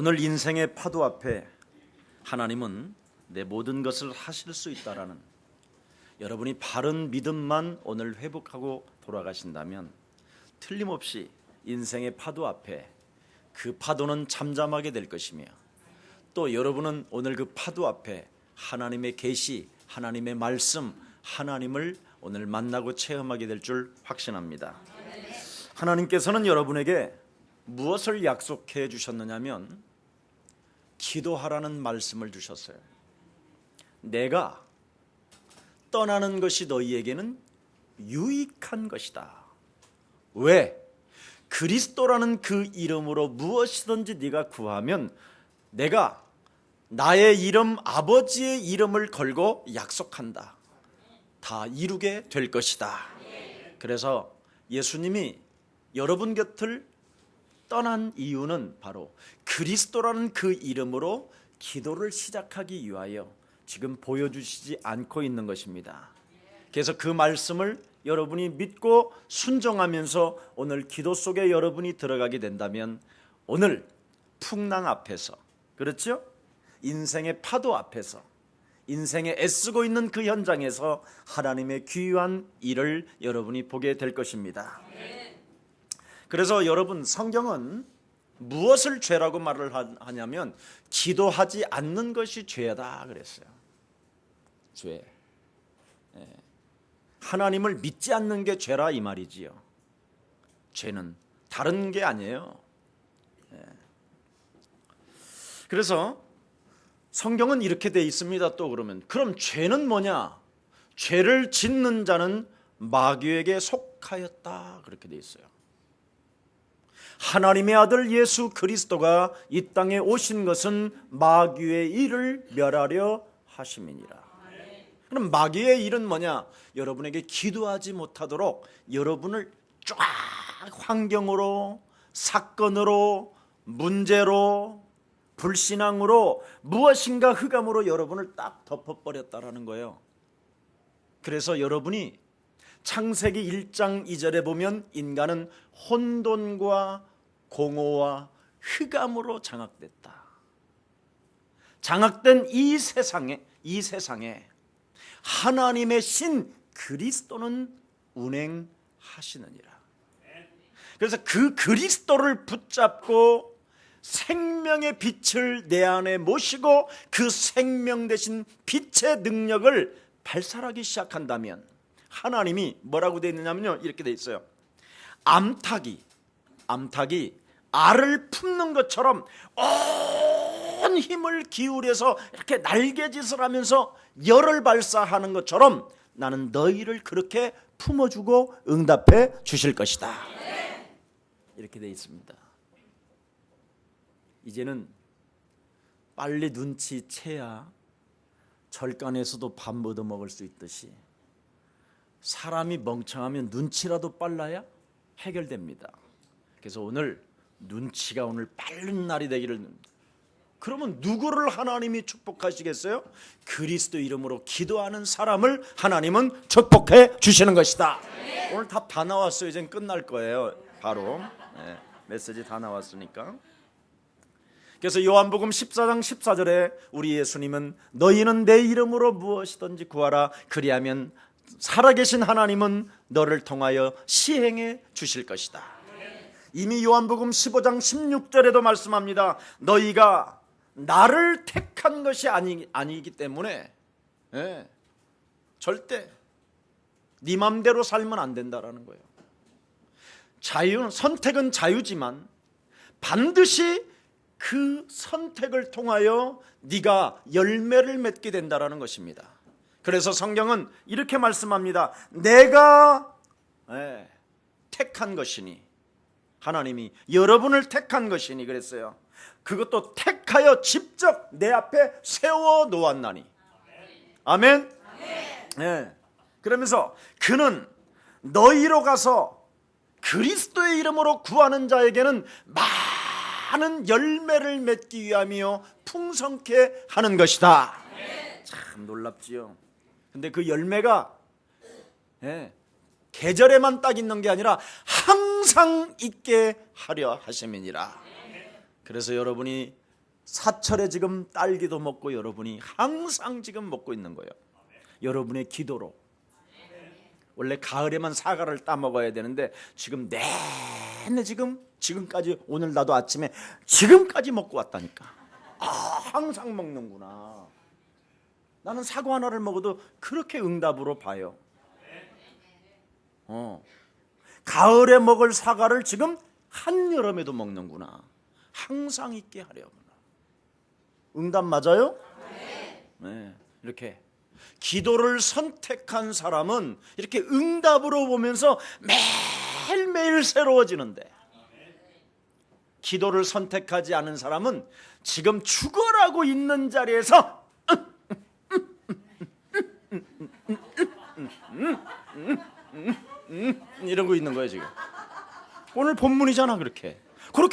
오늘 인생의 파도 앞에 하나님은 내 모든 것을 하실 수 있다라는, 여러분이 바른 믿음만 오늘 회복하고 돌아가신다면 틀림없이 인생의 파도 앞에 그 파도는 잠잠하게 될 것이며, 또 여러분은 오늘 그 파도 앞에 하나님의 계시, 하나님의 말씀, 하나님을 오늘 만나고 체험하게 될 줄 확신합니다. 하나님께서는 여러분에게 무엇을 약속해 주셨느냐면 기도하라는 말씀을 주셨어요. 내가 떠나는 것이 너희에게는 유익한 것이다. 왜? 그리스도라는 그 이름으로 무엇이든지 네가 구하면 내가 나의 이름, 아버지의 이름을 걸고 약속한다. 다 이루게 될 것이다. 그래서 예수님이 여러분 곁을 떠난 이유는 바로 그리스도라는 그 이름으로 기도를 시작하기 위하여 지금 보여주시지 않고 있는 것입니다. 그래서 그 말씀을 여러분이 믿고 순종하면서 오늘 기도 속에 여러분이 들어가게 된다면 오늘 풍랑 앞에서, 그렇죠? 인생의 파도 앞에서, 인생에 애쓰고 있는 그 현장에서 하나님의 귀한 일을 여러분이 보게 될 것입니다. 그래서 여러분, 성경은 무엇을 죄라고 말을 하냐면 기도하지 않는 것이 죄다 그랬어요. 죄. 하나님을 믿지 않는 게 죄라 이 말이지요. 죄는 다른 게 아니에요. 그래서 성경은 이렇게 돼 있습니다. 또 그럼 죄는 뭐냐? 죄를 짓는 자는 마귀에게 속하였다, 그렇게 돼 있어요. 하나님의 아들 예수 그리스도가 이 땅에 오신 것은 마귀의 일을 멸하려 하심이니라. 그럼 마귀의 일은 뭐냐? 여러분에게 기도하지 못하도록 여러분을 쫙 환경으로, 사건으로, 문제로, 불신앙으로, 무엇인가 흑암으로 여러분을 딱 덮어버렸다라는 거예요. 그래서 여러분이 창세기 1장 2절에 보면 인간은 혼돈과 공허와 흑암으로 장악됐다. 장악된 이 세상에 하나님의 신 그리스도는 운행하시느니라. 그래서 그 그리스도를 붙잡고 생명의 빛을 내 안에 모시고 그 생명 대신 빛의 능력을 발산하기 시작한다면 하나님이 뭐라고 되어 있느냐면요, 이렇게 되어 있어요. 암탉이 알을 품는 것처럼 온 힘을 기울여서 이렇게 날개짓을 하면서 열을 발사하는 것처럼 나는 너희를 그렇게 품어주고 응답해 주실 것이다. 이렇게 되어 있습니다. 이제는 빨리 눈치채야 절간에서도 밥 묻어 먹을 수 있듯이 사람이 멍청하면 눈치라도 빨라야 해결됩니다. 그래서 오늘 눈치가 오늘 빠른 날이 되기를. 그러면 누구를 하나님이 축복하시겠어요? 그리스도 이름으로 기도하는 사람을 하나님은 축복해 주시는 것이다. 오늘 답 다 나왔어요. 이제 끝날 거예요. 바로 메시지 다 나왔으니까. 그래서 요한복음 14장 14절에 우리 예수님은 너희는 내 이름으로 무엇이든지 구하라, 그리하면 살아계신 하나님은 너를 통하여 시행해 주실 것이다. 이미 요한복음 15장 16절에도 말씀합니다. 너희가 나를 택한 것이 아니기 때문에 절대 네 맘대로 살면 안 된다라는 거예요. 선택은 자유지만 반드시 그 선택을 통하여 네가 열매를 맺게 된다라는 것입니다. 그래서 성경은 이렇게 말씀합니다. 내가 택한 것이니, 하나님이 여러분을 택한 것이니 그랬어요. 그것도 택하여 직접 내 앞에 세워 놓았나니. 아멘. 그러면서 그는 너희로 가서 그리스도의 이름으로 구하는 자에게는 많은 열매를 맺기 위함이요 풍성케 하는 것이다. 참 놀랍지요. 근데 그 열매가 계절에만 딱 있는 게 아니라 항상 있게 하려 하심이니라. 그래서 여러분이 사철에 지금 딸기도 먹고 여러분이 항상 지금 먹고 있는 거예요. 여러분의 기도로. 원래 가을에만 사과를 따 먹어야 되는데 지금 내내 지금까지 오늘 나도 아침에 지금까지 먹고 왔다니까. 항상 먹는구나. 나는 사과 하나를 먹어도 그렇게 응답으로 봐요. 가을에 먹을 사과를 지금 한여름에도 먹는구나. 항상 있게 하려구나. 응답 맞아요? 네. 이렇게 기도를 선택한 사람은 이렇게 응답으로 보면서 매일매일 새로워지는데, 기도를 선택하지 않은 사람은 지금 죽어라고 있는 자리에서 이러고 있는 거예요. 지금 오늘 본문이잖아. 그렇게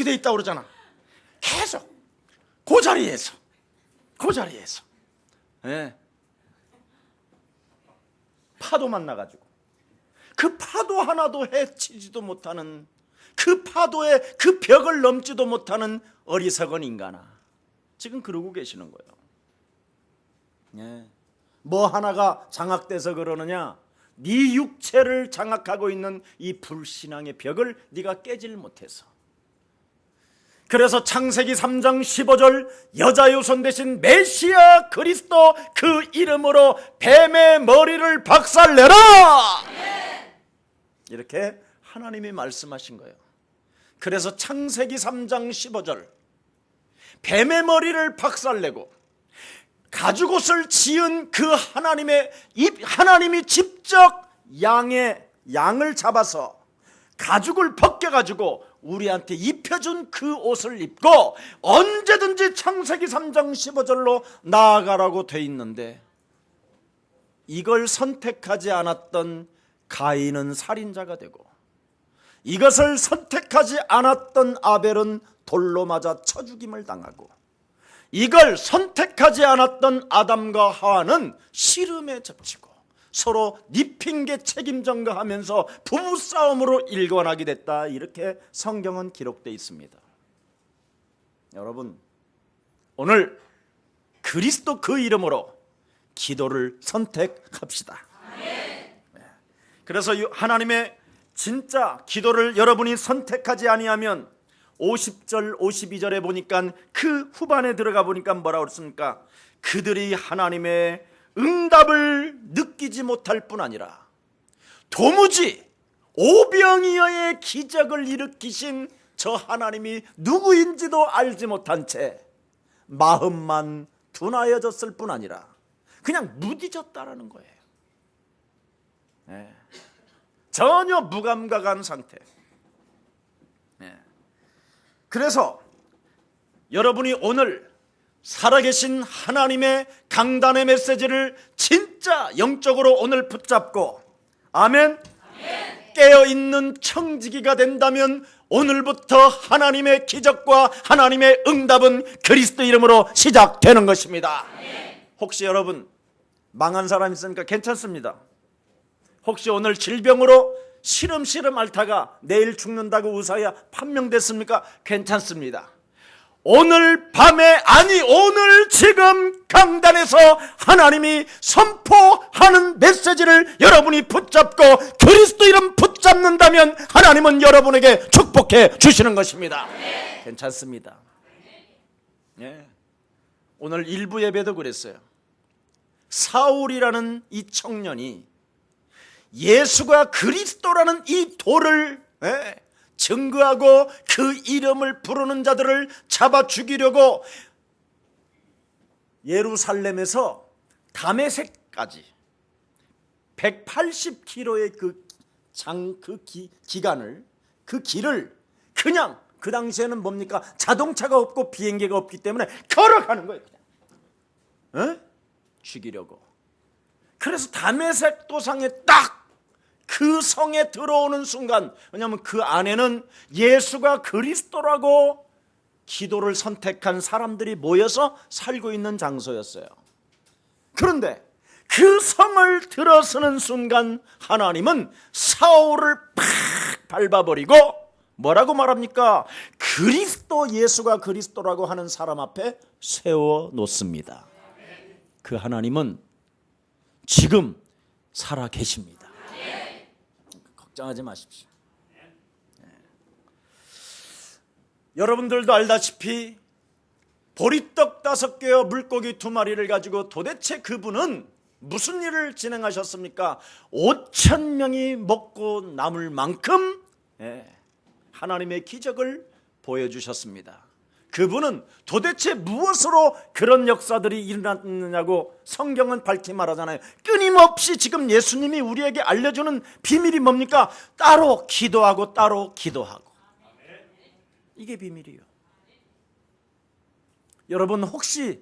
돼 있다고 그러잖아. 계속 그 자리에서 네. 파도 만나가지고 그 파도 하나도 해치지도 못하는, 그 파도에 그 벽을 넘지도 못하는 어리석은 인간아, 지금 그러고 계시는 거예요. 네. 뭐 하나가 장악돼서 그러느냐? 네 육체를 장악하고 있는 이 불신앙의 벽을 네가 깨질 못해서. 그래서 창세기 3장 15절 여자 요손 대신 메시아 그리스도 그 이름으로 뱀의 머리를 박살내라, 이렇게 하나님이 말씀하신 거예요. 그래서 창세기 3장 15절 뱀의 머리를 박살내고 가죽옷을 지은 그 하나님이 직접 양을 잡아서 가죽을 벗겨가지고 우리한테 입혀준 그 옷을 입고 언제든지 창세기 3장 15절로 나아가라고 돼 있는데, 이걸 선택하지 않았던 가인은 살인자가 되고, 이것을 선택하지 않았던 아벨은 돌로 맞아 쳐 죽임을 당하고, 이걸 선택하지 않았던 아담과 하와는 씨름에 접치고 서로 네 핑계 책임 전가하면서 부부싸움으로 일관하게 됐다. 이렇게 성경은 기록되어 있습니다. 여러분, 오늘 그리스도 그 이름으로 기도를 선택합시다. 그래서 하나님의 진짜 기도를 여러분이 선택하지 아니하면 50절 52절에 보니까 그 후반에 들어가 보니까 뭐라고 그랬습니까? 그들이 하나님의 응답을 느끼지 못할 뿐 아니라 도무지 오병이어의 기적을 일으키신 저 하나님이 누구인지도 알지 못한 채 마음만 둔하여졌을 뿐 아니라 그냥 무디졌다라는 거예요. 네. 전혀 무감각한 상태. 네. 그래서 여러분이 오늘 살아계신 하나님의 강단의 메시지를 진짜 영적으로 오늘 붙잡고, 아멘, 깨어있는 청지기가 된다면 오늘부터 하나님의 기적과 하나님의 응답은 그리스도 이름으로 시작되는 것입니다. 혹시 여러분 망한 사람 있습니까? 괜찮습니다. 혹시 오늘 질병으로 시름시름 앓다가 내일 죽는다고 의사야 판명됐습니까? 괜찮습니다. 오늘 밤에, 아니 오늘 지금 강단에서 하나님이 선포하는 메시지를 여러분이 붙잡고 그리스도 이름 붙잡는다면 하나님은 여러분에게 축복해 주시는 것입니다. 괜찮습니다. 예. 오늘 일부 예배도 그랬어요. 사울이라는 이 청년이 예수가 그리스도라는 이 도를 증거하고 그 이름을 부르는 자들을 잡아 죽이려고 예루살렘에서 다메섹까지 180km의 그 길을 그냥, 그 당시에는 뭡니까? 자동차가 없고 비행기가 없기 때문에 걸어가는 거예요. 그냥 죽이려고. 그래서 다메섹 도상에 딱 그 성에 들어오는 순간, 왜냐하면 그 안에는 예수가 그리스도라고 기도를 선택한 사람들이 모여서 살고 있는 장소였어요. 그런데 그 성을 들어서는 순간 하나님은 사울을 팍 밟아버리고 뭐라고 말합니까? 그리스도 예수가 그리스도라고 하는 사람 앞에 세워 놓습니다. 그 하나님은 지금 살아 계십니다. 걱정하지 마십시오. 여러분들도 알다시피 보리떡 5개와 물고기 2마리를 가지고 도대체 그분은 무슨 일을 진행하셨습니까? 5,000명이 먹고 남을 만큼 하나님의 기적을 보여주셨습니다. 그분은 도대체 무엇으로 그런 역사들이 일어났느냐고 성경은 밝히 말하잖아요. 끊임없이 지금 예수님이 우리에게 알려주는 비밀이 뭡니까? 따로 기도하고 따로 기도하고. 이게 비밀이에요. 여러분 혹시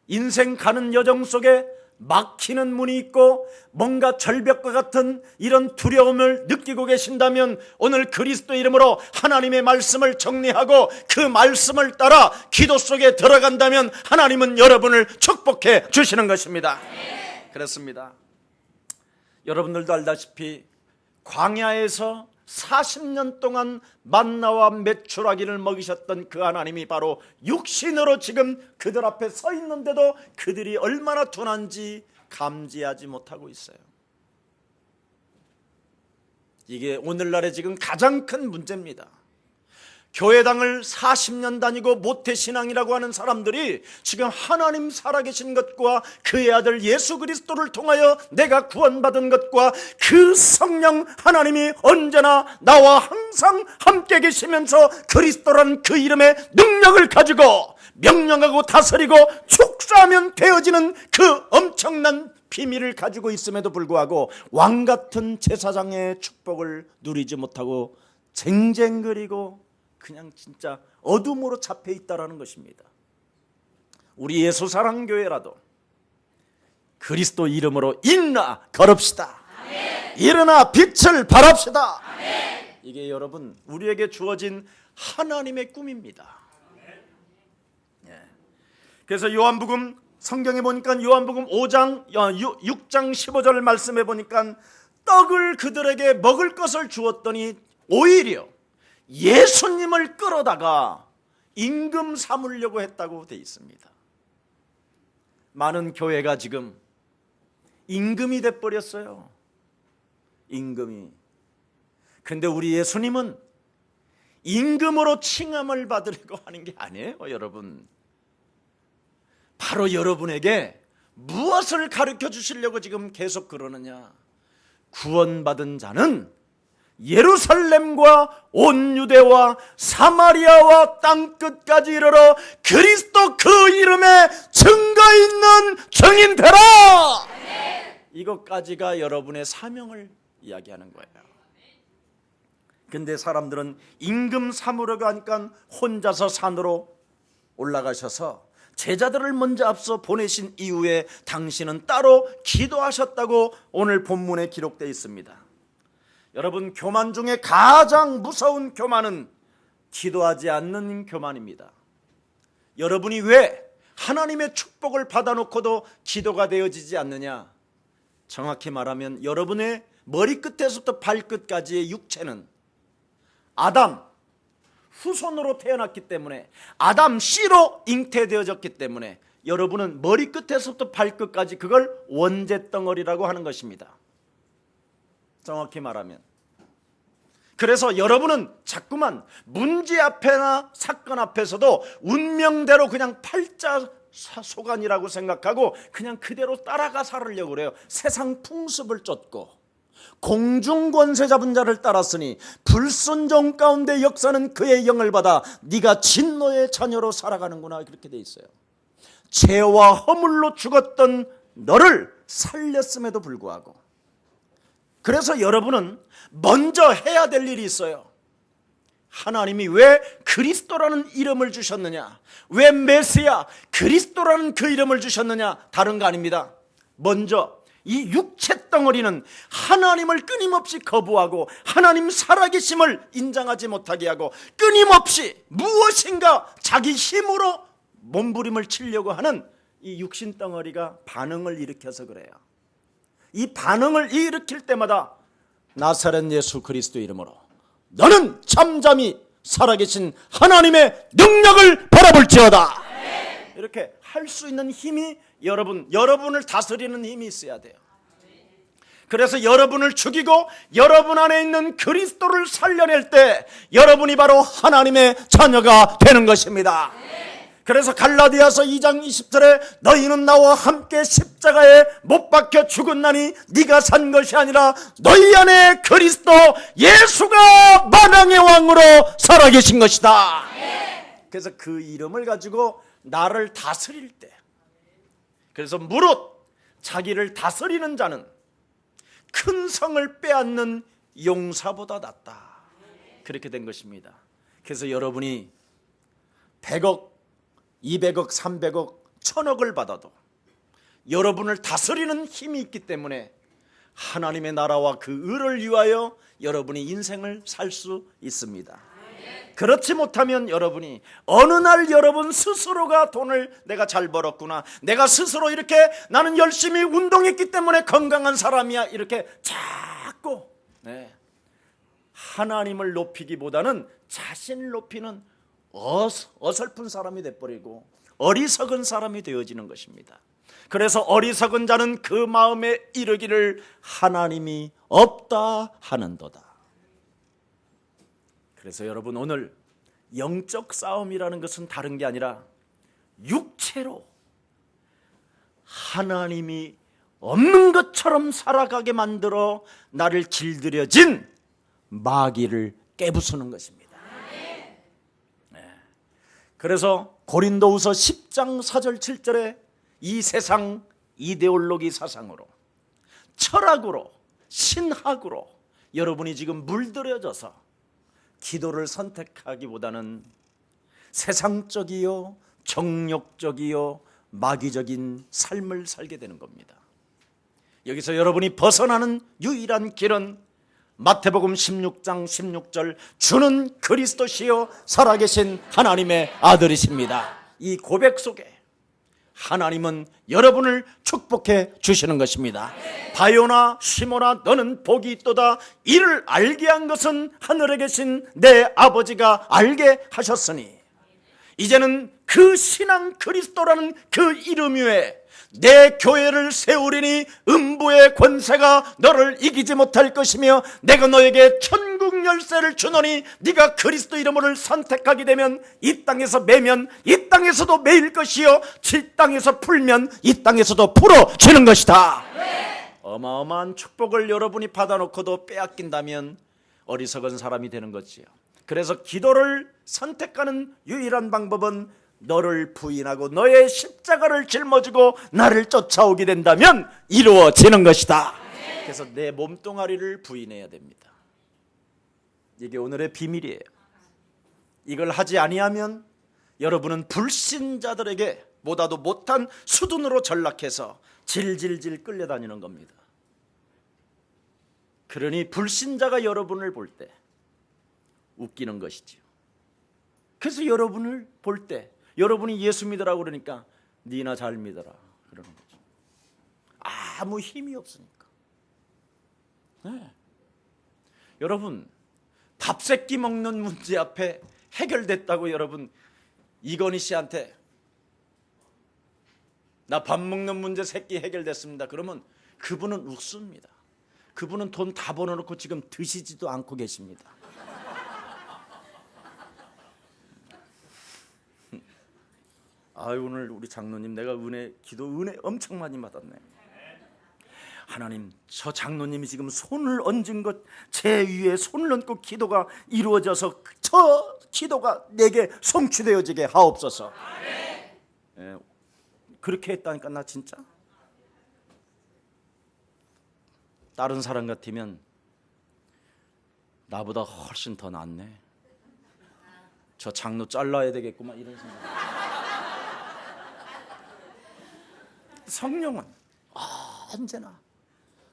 인생 가는 여정 속에 막히는 문이 있고 뭔가 절벽과 같은 이런 두려움을 느끼고 계신다면 오늘 그리스도 이름으로 하나님의 말씀을 정리하고 그 말씀을 따라 기도 속에 들어간다면 하나님은 여러분을 축복해 주시는 것입니다. 그렇습니다. 여러분들도 알다시피 광야에서 40년 동안 만나와 메추라기를 먹이셨던 그 하나님이 바로 육신으로 지금 그들 앞에 서 있는데도 그들이 얼마나 둔한지 감지하지 못하고 있어요. 이게 오늘날의 지금 가장 큰 문제입니다. 교회당을 40년 다니고 모태신앙이라고 하는 사람들이 지금 하나님 살아계신 것과 그의 아들 예수 그리스도를 통하여 내가 구원받은 것과 그 성령 하나님이 언제나 나와 항상 함께 계시면서 그리스도라는 그 이름의 능력을 가지고 명령하고 다스리고 축사하면 되어지는 그 엄청난 비밀을 가지고 있음에도 불구하고 왕같은 제사장의 축복을 누리지 못하고 쟁쟁거리고 그냥 진짜 어둠으로 잡혀 있다라는 것입니다. 우리 예수사랑교회라도 그리스도 이름으로 일어나 걸읍시다. 아멘. 일어나 빛을 발합시다. 아멘. 이게 여러분 우리에게 주어진 하나님의 꿈입니다. 예. 그래서 요한복음 성경에 보니까 요한복음 5장 6장 15절 말씀에 보니까 떡을 그들에게 먹을 것을 주었더니 오히려 예수님을 끌어다가 임금 삼으려고 했다고 되어 있습니다. 많은 교회가 지금 임금이 돼버렸어요. 임금이. 근데 우리 예수님은 임금으로 칭함을 받으려고 하는 게 아니에요, 여러분. 바로 여러분에게 무엇을 가르쳐 주시려고 지금 계속 그러느냐? 구원받은 자는 예루살렘과 온 유대와 사마리아와 땅끝까지 이르러 그리스도 그 이름에 증거 있는 증인 되라. 이것까지가 여러분의 사명을 이야기하는 거예요. 근데 사람들은 임금 삼으려고 하니까 혼자서 산으로 올라가셔서 제자들을 먼저 앞서 보내신 이후에 당신은 따로 기도하셨다고 오늘 본문에 기록되어 있습니다. 여러분 교만 중에 가장 무서운 교만은 기도하지 않는 교만입니다. 여러분이 왜 하나님의 축복을 받아놓고도 기도가 되어지지 않느냐? 정확히 말하면 여러분의 머리끝에서부터 발끝까지의 육체는 아담 후손으로 태어났기 때문에 아담 씨로 잉태되어졌기 때문에 여러분은 머리끝에서부터 발끝까지 그걸 원죄덩어리라고 하는 것입니다. 정확히 말하면. 그래서 여러분은 자꾸만 문제 앞에나 사건 앞에서도 운명대로 그냥 팔자소간이라고 생각하고 그냥 그대로 따라가 살으려고 그래요. 세상 풍습을 쫓고 공중권세 잡은 자를 따랐으니 불순종 가운데 역사는 그의 영을 받아 네가 진노의 자녀로 살아가는구나, 그렇게 돼 있어요. 죄와 허물로 죽었던 너를 살렸음에도 불구하고, 그래서 여러분은 먼저 해야 될 일이 있어요. 하나님이 왜 그리스도라는 이름을 주셨느냐? 왜 메시아 그리스도라는 그 이름을 주셨느냐? 다른 거 아닙니다. 먼저 이 육체 덩어리는 하나님을 끊임없이 거부하고 하나님 살아계심을 인정하지 못하게 하고 끊임없이 무엇인가 자기 힘으로 몸부림을 치려고 하는 이 육신 덩어리가 반응을 일으켜서 그래요. 이 반응을 일으킬 때마다 나사렛 예수 그리스도 이름으로 너는 잠잠히 살아계신 하나님의 능력을 바라볼지어다. 이렇게 할 수 있는 힘이 여러분을 다스리는 힘이 있어야 돼요. 그래서 여러분을 죽이고 여러분 안에 있는 그리스도를 살려낼 때 여러분이 바로 하나님의 자녀가 되는 것입니다. 그래서 갈라디아서 2장 20절에 너희는 나와 함께 십자가에 못 박혀 죽었나니 네가 산 것이 아니라 너희 안에 그리스도 예수가 만왕의 왕으로 살아계신 것이다. 그래서 그 이름을 가지고 나를 다스릴 때, 그래서 무릇 자기를 다스리는 자는 큰 성을 빼앗는 용사보다 낫다. 그렇게 된 것입니다. 그래서 여러분이 100억, 200억, 300억, 1000억을 받아도 여러분을 다스리는 힘이 있기 때문에 하나님의 나라와 그 의를 위하여 여러분이 인생을 살 수 있습니다. 그렇지 못하면 여러분이 어느 날 여러분 스스로가 돈을 내가 잘 벌었구나, 내가 스스로 이렇게 나는 열심히 운동했기 때문에 건강한 사람이야, 이렇게 자꾸 하나님을 높이기보다는 자신을 높이는 어설픈 사람이 돼버리고 어리석은 사람이 되어지는 것입니다. 그래서 어리석은 자는 그 마음에 이르기를 하나님이 없다 하는도다. 그래서 여러분, 오늘 영적 싸움이라는 것은 다른 게 아니라 육체로 하나님이 없는 것처럼 살아가게 만들어 나를 길들여진 마귀를 깨부수는 것입니다. 그래서 고린도후서 10장 4절 7절에 이 세상 이데올로기 사상으로, 철학으로, 신학으로 여러분이 지금 물들여져서 기도를 선택하기보다는 세상적이요, 정욕적이요, 마귀적인 삶을 살게 되는 겁니다. 여기서 여러분이 벗어나는 유일한 길은 마태복음 16장 16절 주는 그리스도시요 살아계신 하나님의 아들이십니다. 이 고백 속에 하나님은 여러분을 축복해 주시는 것입니다. 바요나 시몬아 너는 복이 있도다. 이를 알게 한 것은 하늘에 계신 내 아버지가 알게 하셨으니 이제는 그 신앙 그리스도라는 그 이름 위에 내 교회를 세우리니 음부의 권세가 너를 이기지 못할 것이며 내가 너에게 천국 열쇠를 주노니 네가 그리스도 이름을 선택하게 되면 이 땅에서 매면 이 땅에서도 매일 것이요 이 땅에서 풀면 이 땅에서도 풀어지는 것이다. 어마어마한 축복을 여러분이 받아놓고도 빼앗긴다면 어리석은 사람이 되는 거지요. 그래서 기도를 선택하는 유일한 방법은 너를 부인하고 너의 십자가를 짊어지고 나를 쫓아오게 된다면 이루어지는 것이다. 그래서 내 몸뚱아리를 부인해야 됩니다. 이게 오늘의 비밀이에요. 이걸 하지 아니하면 여러분은 불신자들에게 보다도 못한 수둔으로 전락해서 질질질 끌려다니는 겁니다. 그러니 불신자가 여러분을 볼 때 웃기는 것이지요. 그래서 여러분을 볼 때 여러분이 예수 믿으라고 그러니까 니나 잘 믿어라 그러는 거죠. 아무 힘이 없으니까. 여러분, 밥 세끼 먹는 문제 앞에 해결됐다고 여러분 이건희 씨한테 나 밥 먹는 문제 세끼 해결됐습니다 그러면 그분은 웃습니다. 그분은 돈 다 벌어놓고 지금 드시지도 않고 계십니다. 오늘 우리 장로님 내가 기도 은혜 엄청 많이 받았네. 하나님, 저 장로님이 지금 손을 얹은 것 제 위에 손을 얹고 기도가 이루어져서 저 기도가 내게 성취되어지게 하옵소서. 그렇게 했다니까. 나 진짜 다른 사람 같으면 나보다 훨씬 더 낫네. 저 장로 잘라야 되겠구만 이런 생각. 성령은 언제나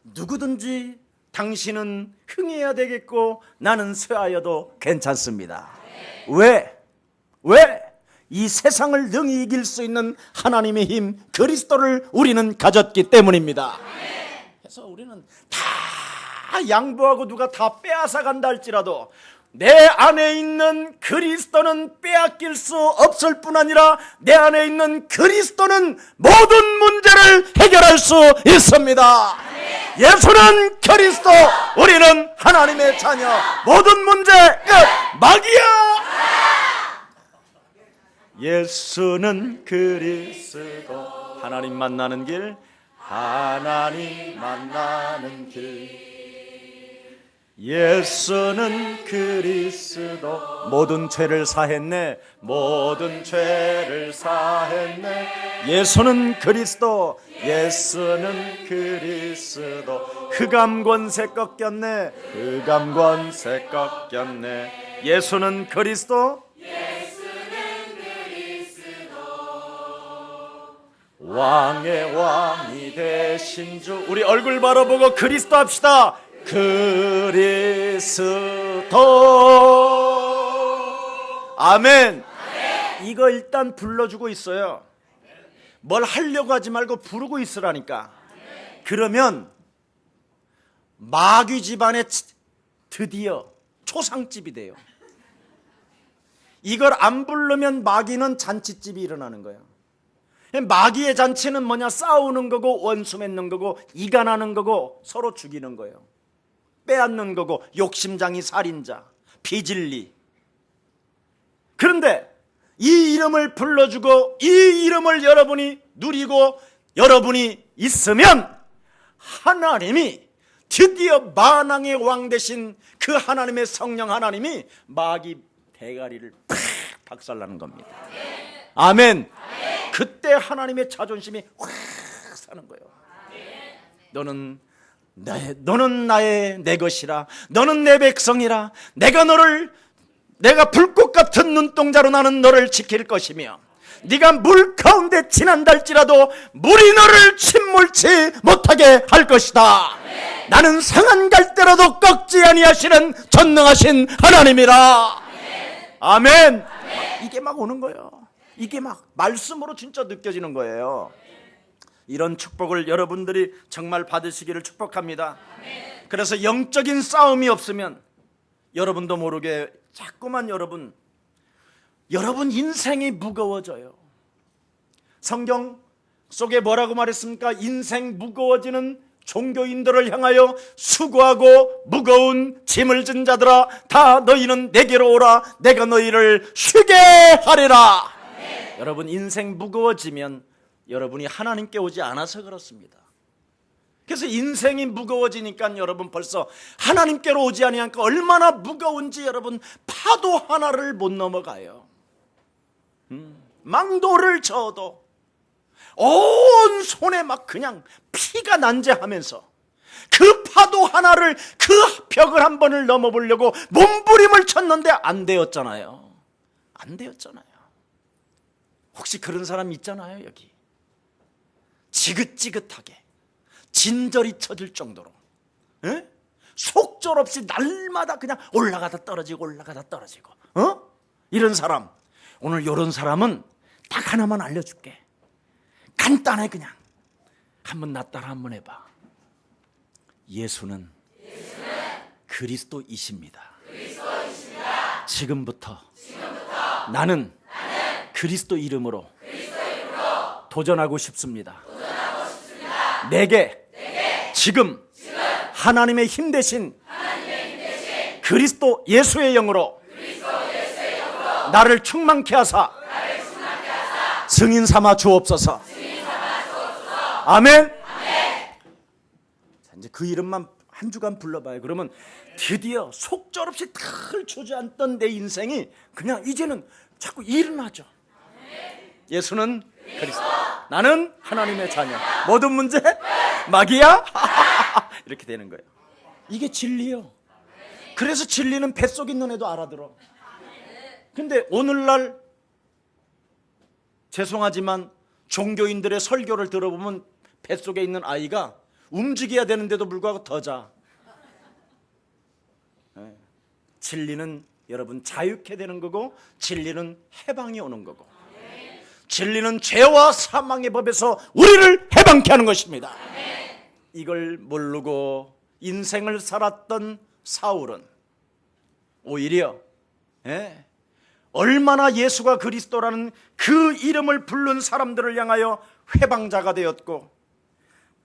누구든지 당신은 흥해야 되겠고 나는 쇠하여도 괜찮습니다. 왜? 이 세상을 능히 이길 수 있는 하나님의 힘 그리스도를 우리는 가졌기 때문입니다. 그래서 우리는 다 양보하고 누가 다 빼앗아 간다 할지라도 내 안에 있는 그리스도는 빼앗길 수 없을 뿐 아니라 내 안에 있는 그리스도는 모든 문제를 해결할 수 있습니다. 예수는 그리스도, 우리는 하나님의 자녀. 모든 문제 끝. 마귀야. 예수는 그리스도. 하나님 만나는 길, 하나님 만나는 길. 예수는 그리스도. 모든 죄를 사했네, 모든 죄를 사했네. 예수는 그리스도, 예수는 그리스도. 흑암 권세 꺾였네, 흑암 권세 꺾였네. 예수는 그리스도, 왕의 왕이 되신 주. 우리 얼굴 바라보고 그리스도 합시다. 그리스도. 아멘. 이거 일단 불러주고 있어요. 뭘 하려고 하지 말고 부르고 있으라니까. 그러면 마귀 집안에 드디어 초상집이 돼요. 이걸 안 부르면 마귀는 잔치집이 일어나는 거예요. 마귀의 잔치는 뭐냐? 싸우는 거고, 원수 맺는 거고, 이간하는 거고, 서로 죽이는 거예요. 빼앗는 거고, 욕심장이 살인자, 비진리. 그런데 이 이름을 불러주고 이 이름을 여러분이 누리고 여러분이 있으면 하나님이 드디어 만왕의 왕 되신 그 하나님의 성령 하나님이 마귀 대가리를 팍 박살나는 겁니다. 아멘. 그때 하나님의 자존심이 확 사는 거예요. 너는 나의 내 것이라, 너는 내 백성이라. 내가 불꽃 같은 눈동자로 나는 너를 지킬 것이며, 네가 물 가운데 지난달지라도 물이 너를 침몰치 못하게 할 것이다. 나는 상한 갈대라도 꺾지 아니하시는 전능하신 하나님이라. 아멘. 이게 막 오는 거예요. 이게 막 말씀으로 진짜 느껴지는 거예요. 이런 축복을 여러분들이 정말 받으시기를 축복합니다. 그래서 영적인 싸움이 없으면 여러분도 모르게 자꾸만 여러분 인생이 무거워져요. 성경 속에 뭐라고 말했습니까? 인생 무거워지는 종교인들을 향하여 수고하고 무거운 짐을 진 자들아, 다 너희는 내게로 오라. 내가 너희를 쉬게 하리라. 여러분 인생 무거워지면 여러분이 하나님께 오지 않아서 그렇습니다. 그래서 인생이 무거워지니까 여러분 벌써 하나님께로 오지 아니하니까 얼마나 무거운지 여러분 파도 하나를 못 넘어가요. 망도를 저어도 온 손에 막 그냥 피가 난재하면서 그 파도 하나를, 그 벽을 한 번을 넘어보려고 몸부림을 쳤는데 안 되었잖아요. 안 되었잖아요. 혹시 그런 사람 있잖아요. 여기 지긋지긋하게 진저리 쳐질 정도로, 에? 속절없이 날마다 그냥 올라가다 떨어지고 올라가다 떨어지고, 이런 사람. 오늘 이런 사람은 딱 하나만 알려줄게. 간단해. 그냥 한번 나 따라 한번 해봐. 예수는 그리스도이십니다. 지금부터 나는 그리스도 이름으로 도전하고 싶습니다. 내게 지금 하나님의 힘 대신 그리스도 예수의 영으로 나를 충만케 하사 증인 삼아 주옵소서. 아멘. 이제 그 이름만 한 주간 불러봐요. 그러면 드디어 속절없이 탁을 주저앉던 내 인생이 그냥 이제는 자꾸 일어나죠. 예수는 그리스도, 나는 하나님의 자녀. 모든 문제 마귀야. 이렇게 되는 거예요. 이게 진리요. 그래서 진리는 뱃속에 있는 애도 알아들어. 근데 오늘날 죄송하지만 종교인들의 설교를 들어보면 뱃속에 있는 아이가 움직여야 되는데도 불구하고 더 자. 진리는 여러분 자유케 되는 거고, 진리는 해방이 오는 거고, 진리는 죄와 사망의 법에서 우리를 해방케 하는 것입니다. 이걸 모르고 인생을 살았던 사울은 오히려 얼마나 예수가 그리스도라는 그 이름을 부른 사람들을 향하여 회방자가 되었고,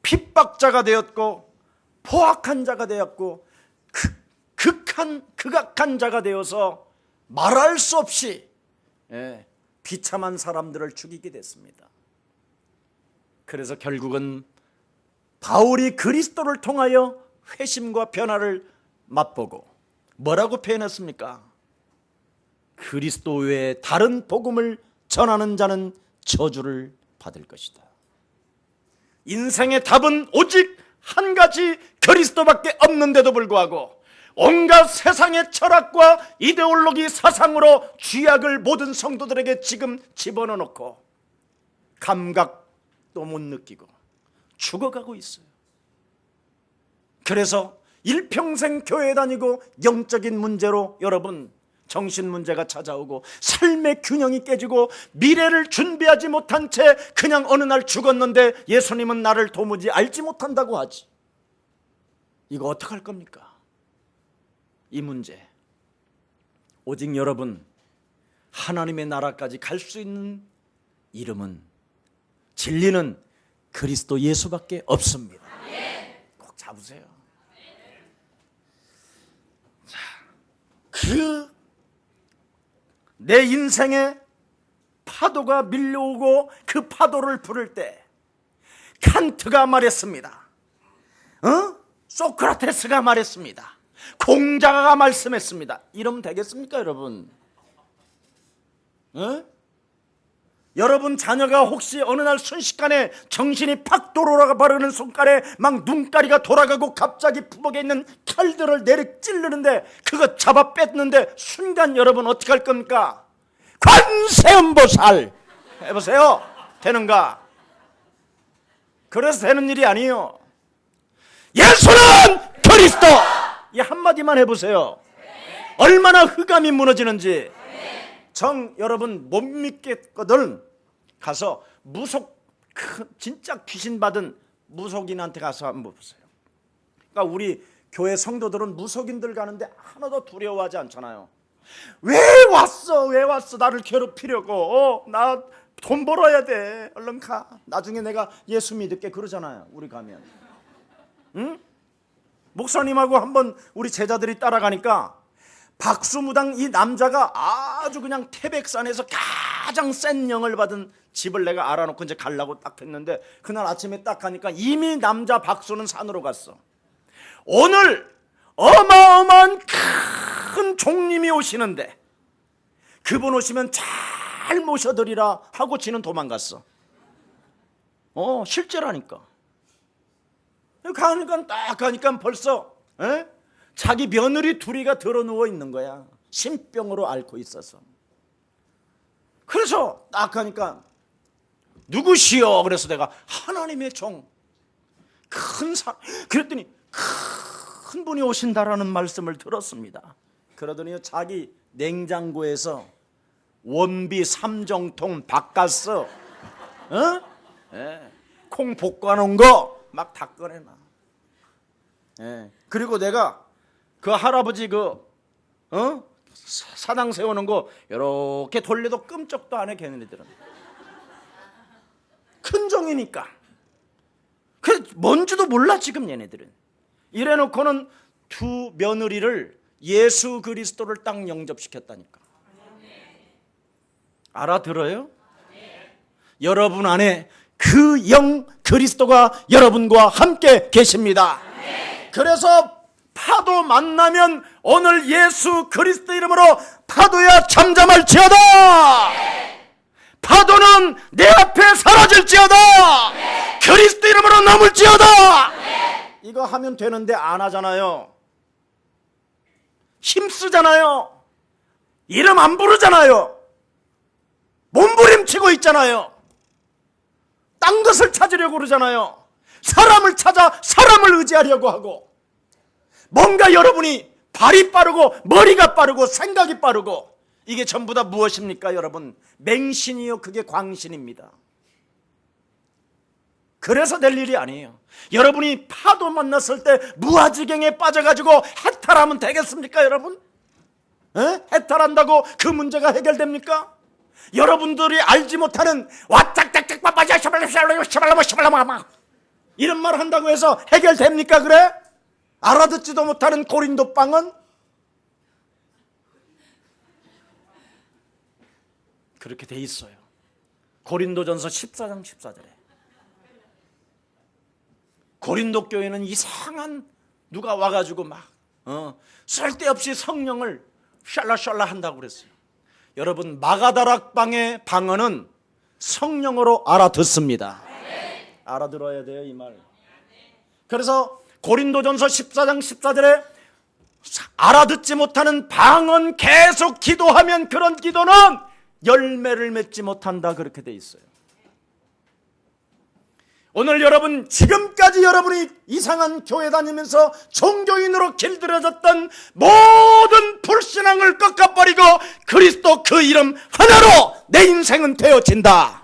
핍박자가 되었고, 포악한 자가 되었고, 극악한 자가 되어서 말할 수 없이 비참한 사람들을 죽이게 됐습니다. 그래서 결국은 바울이 그리스도를 통하여 회심과 변화를 맛보고 뭐라고 표현했습니까? 그리스도 외에 다른 복음을 전하는 자는 저주를 받을 것이다. 인생의 답은 오직 한 가지 그리스도밖에 없는데도 불구하고 온갖 세상의 철학과 이데올로기 사상으로 쥐약을 모든 성도들에게 지금 집어넣어놓고 감각도 못 느끼고 죽어가고 있어요. 그래서 일평생 교회 다니고 영적인 문제로 여러분 정신 문제가 찾아오고 삶의 균형이 깨지고 미래를 준비하지 못한 채 그냥 어느 날 죽었는데 예수님은 나를 도무지 알지 못한다고 하지. 이거 어떡할 겁니까? 이 문제 오직 여러분 하나님의 나라까지 갈 수 있는 이름은 진리는 그리스도 예수밖에 없습니다. 꼭 잡으세요. 내 인생에 파도가 밀려오고 그 파도를 부를 때 칸트가 말했습니다. 소크라테스가 말했습니다. 공자가 말씀했습니다. 이러면 되겠습니까, 여러분? 여러분 자녀가 혹시 어느 날 순식간에 정신이 팍 돌아버리는 순간에 막 눈가리가 돌아가고 갑자기 부엌에 있는 칼들을 내리 찌르는데 그거 잡아 뺐는데 순간 여러분 어떻게 할 겁니까? 관세음보살 해보세요. 되는가? 그래서 되는 일이 아니에요. 예수는 그리스도! 이 한마디만 해보세요. 얼마나 흑암이 무너지는지. 여러분 못 믿겠거든 가서 진짜 귀신 받은 무속인한테 가서 한번 보세요. 그러니까 우리 교회 성도들은 무속인들 가는데 하나도 두려워하지 않잖아요. 왜 왔어 나를 괴롭히려고. 나 돈 벌어야 돼. 얼른 가. 나중에 내가 예수 믿을게 그러잖아요. 우리 가면. 응? 목사님하고 한번 우리 제자들이 따라가니까 박수무당 이 남자가 아주 그냥 태백산에서 가장 센 영을 받은 집을 내가 알아놓고 이제 가려고 딱 했는데 그날 아침에 딱 가니까 이미 남자 박수는 산으로 갔어. 오늘 어마어마한 큰 종님이 오시는데 그분 오시면 잘 모셔드리라 하고 지는 도망갔어. 실제라니까. 딱 가니까 벌써 자기 며느리 둘이가 드러누워 있는 거야. 신병으로 앓고 있어서. 그래서 딱 가니까 누구시여? 그래서 내가 하나님의 종 그랬더니 큰 분이 오신다라는 말씀을 들었습니다. 그러더니 자기 냉장고에서 원비 3정통 바카스 콩 볶아놓은 거 막 다 꺼내놔. 그리고 내가 그 할아버지 사당 세우는 거 이렇게 돌려도 끔찍도 안 해. 걔네들은 큰 종이니까 뭔지도 몰라 지금 얘네들은. 이래놓고는 두 며느리를 예수 그리스도를 딱 영접시켰다니까. 알아들어요? 여러분 안에 그 영 그리스도가 여러분과 함께 계십니다. 그래서 파도 만나면 오늘 예수 그리스도 이름으로 파도야 잠잠할지어다. 파도는 내 앞에 사라질지어다. 그리스도 이름으로 넘을지어다. 이거 하면 되는데 안 하잖아요. 힘쓰잖아요. 이름 안 부르잖아요. 몸부림치고 있잖아요. 딴 것을 찾으려고 그러잖아요. 사람을 찾아 사람을 의지하려고 하고. 뭔가 여러분이 발이 빠르고 머리가 빠르고 생각이 빠르고 이게 전부 다 무엇입니까 여러분? 맹신이요. 그게 광신입니다. 그래서 될 일이 아니에요. 여러분이 파도 만났을 때 무아지경에 빠져가지고 해탈하면 되겠습니까 여러분? 해탈한다고 그 문제가 해결됩니까? 여러분들이 알지 못하는 와짝짝짝 빠빠자 샤발라마 이런 말 한다고 해서 해결됩니까? 그래? 알아듣지도 못하는 고린도 빵은 그렇게 돼 있어요. 고린도전서 14장 14절에 고린도 교회는 이상한 누가 와가지고 막 쓸데없이 성령을 샬라샬라 한다고 그랬어요. 여러분, 마가다락방의 방언은 성령으로 알아듣습니다. 알아들어야 돼요, 이 말. 그래서 고린도전서 14장 14절에 알아듣지 못하는 방언 계속 기도하면 그런 기도는 열매를 맺지 못한다, 그렇게 돼 있어요. 오늘 여러분, 지금까지 여러분이 이상한 교회 다니면서 종교인으로 길들여졌던 모든 불신앙을 꺾어버리고 그리스도 그 이름 하나로 내 인생은 되어진다.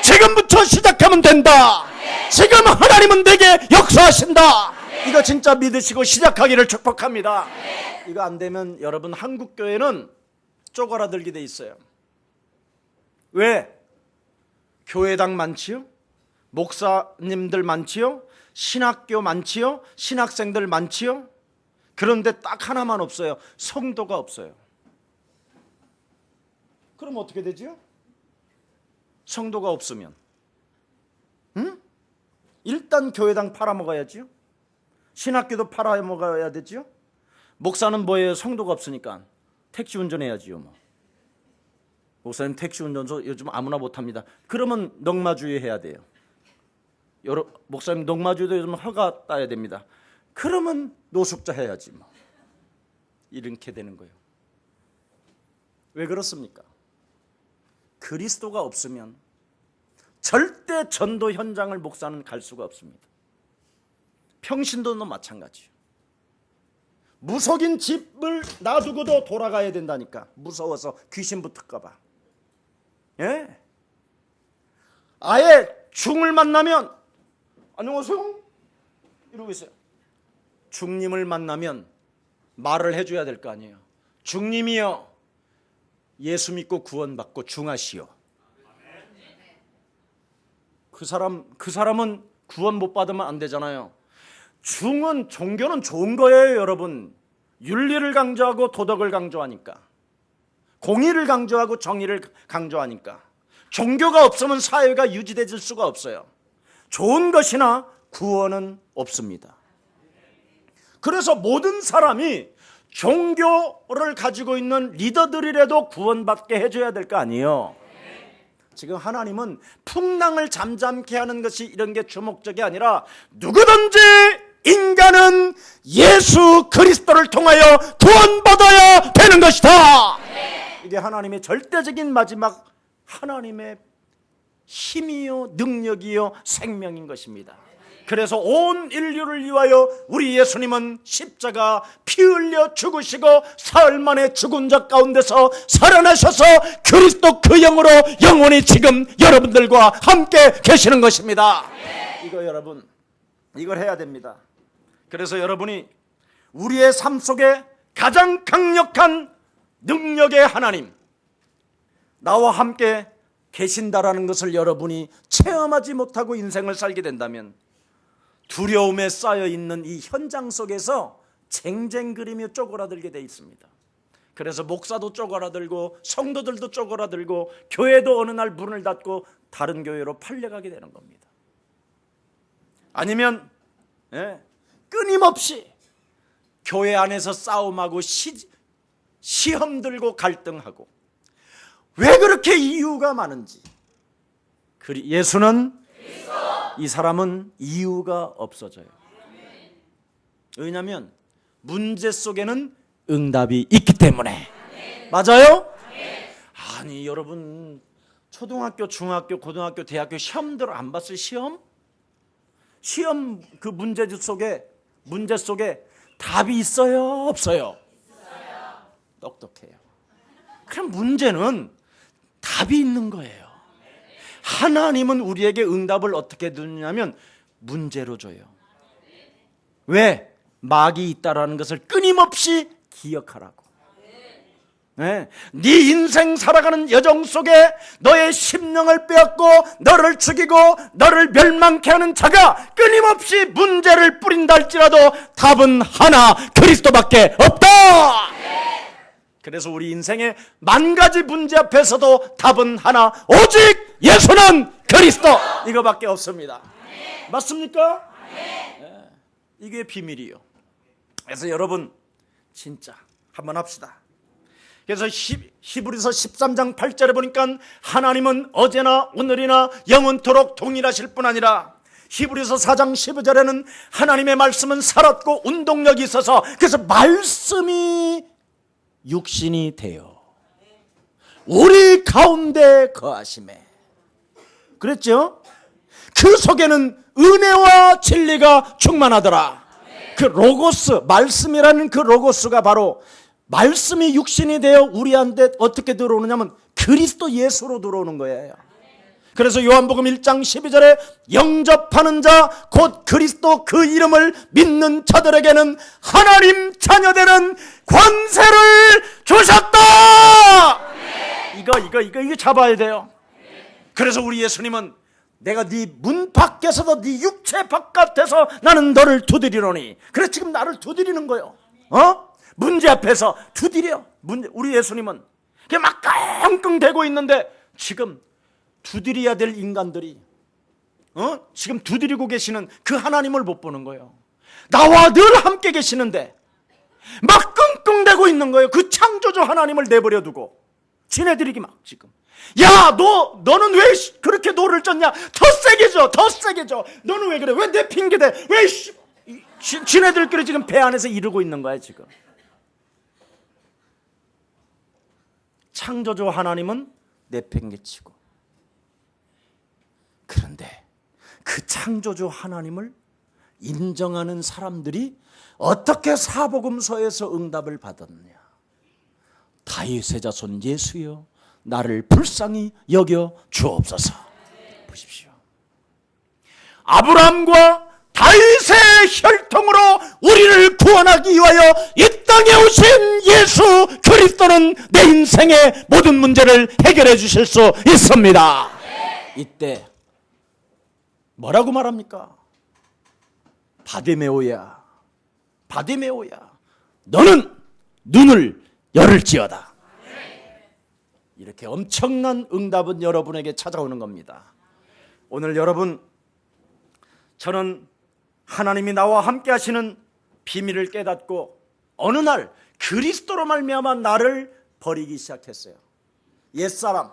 지금부터 시작하면 된다. 지금 하나님은 내게 역사하신다. 이거 진짜 믿으시고 시작하기를 축복합니다. 이거 안 되면 여러분, 한국 교회는 쪼그라들게 돼 있어요. 왜? 교회당 많지요? 목사님들 많지요? 신학교 많지요? 신학생들 많지요? 그런데 딱 하나만 없어요. 성도가 없어요. 그럼 어떻게 되지요? 성도가 없으면 일단 교회당 팔아먹어야지요. 신학교도 팔아먹어야 되지요. 목사는 뭐예요? 성도가 없으니까 택시 운전해야지요. 뭐. 목사님 택시 운전서 요즘 아무나 못합니다. 그러면 넉마주의 해야 돼요. 목사님 넉마주의도 요즘 허가 따야 됩니다. 그러면 노숙자 해야지 뭐. 이렇게 되는 거예요. 왜 그렇습니까? 그리스도가 없으면 절대 전도 현장을 목사는 갈 수가 없습니다. 평신도도 마찬가지예요. 무속인 집을 놔두고도 돌아가야 된다니까. 무서워서 귀신 붙을까 봐. 예? 아예 중을 만나면 안녕하세요 이러고 있어요. 중님을 만나면 말을 해줘야 될 거 아니에요. 중님이요, 예수 믿고 구원받고 중하시오. 그 사람은 구원 못 받으면 안 되잖아요. 중은, 종교는 좋은 거예요, 여러분. 윤리를 강조하고 도덕을 강조하니까, 공의를 강조하고 정의를 강조하니까. 종교가 없으면 사회가 유지될 수가 없어요. 좋은 것이나 구원은 없습니다. 그래서 모든 사람이 종교를 가지고 있는 리더들이라도 구원받게 해줘야 될 거 아니에요. 지금 하나님은 풍랑을 잠잠케 하는 것이 이런 게 주목적이 아니라 누구든지 인간은 예수 그리스도를 통하여 구원받아야 되는 것이다. 이게 하나님의 절대적인 마지막 하나님의 힘이요, 능력이요, 생명인 것입니다. 그래서 온 인류를 위하여 우리 예수님은 십자가 피 흘려 죽으시고 사흘 만에 죽은 자 가운데서 살아나셔서 그리스도 그 영으로 영원히 지금 여러분들과 함께 계시는 것입니다. 이거 여러분, 이걸 해야 됩니다. 그래서 여러분이 우리의 삶 속에 가장 강력한 능력의 하나님, 나와 함께 계신다라는 것을 여러분이 체험하지 못하고 인생을 살게 된다면 두려움에 쌓여있는 이 현장 속에서 쟁쟁그리며 쪼그라들게 돼 있습니다. 그래서 목사도 쪼그라들고 성도들도 쪼그라들고 교회도 어느 날 문을 닫고 다른 교회로 팔려가게 되는 겁니다. 아니면 끊임없이 교회 안에서 싸움하고 시험 들고 갈등하고, 왜 그렇게 이유가 많은지. 예수는 이 사람은 이유가 없어져요. 왜냐하면 문제 속에는 응답이 있기 때문에. 맞아요? 아니 여러분, 초등학교, 중학교, 고등학교, 대학교 시험들 안 봤어요? 시험 그 문제 속에 답이 있어요, 없어요? 똑똑해요. 그럼 문제는 답이 있는 거예요. 하나님은 우리에게 응답을 어떻게 주냐면 문제로 줘요. 왜? 막이 있다라는 것을 끊임없이 기억하라고. 네 인생 살아가는 여정 속에 너의 심령을 빼앗고 너를 죽이고 너를 멸망케 하는 자가 끊임없이 문제를 뿌린다 할지라도 답은 하나, 그리스도밖에 없다. 그래서 우리 인생의 만 가지 문제 앞에서도 답은 하나, 오직 예수는 그리스도, 이거밖에 없습니다. 맞습니까? 네. 이게 비밀이요. 그래서 여러분 진짜 한번 합시다. 그래서 히브리서 13장 8절에 보니까 하나님은 어제나 오늘이나 영원토록 동일하실 뿐 아니라 히브리서 4장 15절에는 하나님의 말씀은 살았고 운동력이 있어서 그래서 말씀이 육신이 되어 우리 가운데 거하심에, 그랬죠? 그 속에는 은혜와 진리가 충만하더라. 그 로고스, 말씀이라는 그 로고스가 바로 말씀이 육신이 되어 우리한테 어떻게 들어오느냐면 그리스도 예수로 들어오는 거예요. 그래서 요한복음 1장 12절에 영접하는 자 곧 그리스도 그 이름을 믿는 자들에게는 하나님 자녀되는 권세를 주셨다. 이거 잡아야 돼요. 그래서 우리 예수님은 내가 네 문 밖에서도 네 육체 바깥에서 나는 너를 두드리노니, 그래서 지금 나를 두드리는 거예요. 문제 앞에서 두드려. 우리 예수님은 그게 막 끙끙대고 있는데 지금 두드려야 될 인간들이 지금 두드리고 계시는 그 하나님을 못 보는 거예요. 나와 늘 함께 계시는데 막 끙끙대고 있는 거예요. 그 창조주 하나님을 내버려 두고 지네들이 막 지금 야 너는 왜 그렇게 노를 젓냐, 더 세게 줘, 더 세게 줘, 너는 왜 그래, 왜 내 핑계대, 왜 지네들끼리 지금 배 안에서 이러고 있는 거야. 지금 창조주 하나님은 내팽개치고, 그런데 그 창조주 하나님을 인정하는 사람들이 어떻게 사복음서에서 응답을 받았느냐. 다윗의 자손 예수여 나를 불쌍히 여겨 주옵소서. 보십시오. 아브라함과 다윗의 혈통으로 우리를 구원하기 위하여 이 땅에 오신 예수 그리스도는 내 인생의 모든 문제를 해결해 주실 수 있습니다. 이때 뭐라고 말합니까? 바디메오야, 바디메오야, 너는 눈을 열을지어다. 이렇게 엄청난 응답은 여러분에게 찾아오는 겁니다. 오늘 여러분, 저는 하나님이 나와 함께 하시는 비밀을 깨닫고 어느 날 그리스도로 말미암아 나를 버리기 시작했어요. 옛사람,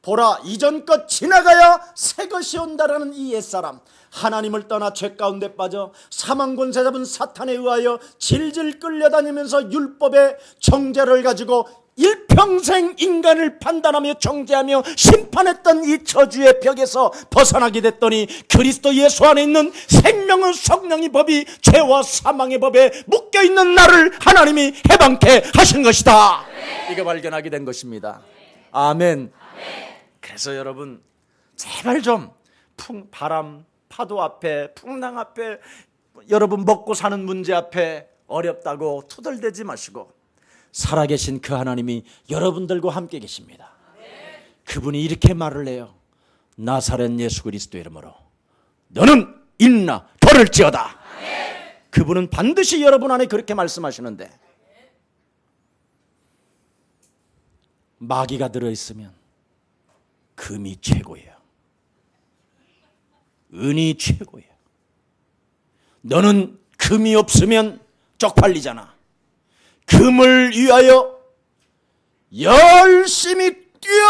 보라 이전 것 지나가야 새 것이 온다라는 이 옛사람, 하나님을 떠나 죄 가운데 빠져 사망 권세 잡은 사탄에 의하여 질질 끌려다니면서 율법의 정죄를 가지고 일평생 인간을 판단하며 정죄하며 심판했던 이 저주의 벽에서 벗어나게 됐더니 그리스도 예수 안에 있는 생명의 성령의 법이 죄와 사망의 법에 묶여있는 나를 하나님이 해방케 하신 것이다. 이거 발견하게 된 것입니다. 아멘. 그래서 여러분 제발 좀 바람, 파도 앞에, 풍랑 앞에, 여러분 먹고 사는 문제 앞에 어렵다고 투덜대지 마시고 살아계신 그 하나님이 여러분들과 함께 계십니다. 그분이 이렇게 말을 해요. 나사렛 예수 그리스도 이름으로 너는 일어나 걸을지어다. 그분은 반드시 여러분 안에 그렇게 말씀하시는데 마귀가 들어있으면 금이 최고예요. 은이 최고예요. 너는 금이 없으면 쪽팔리잖아. 금을 위하여 열심히 뛰어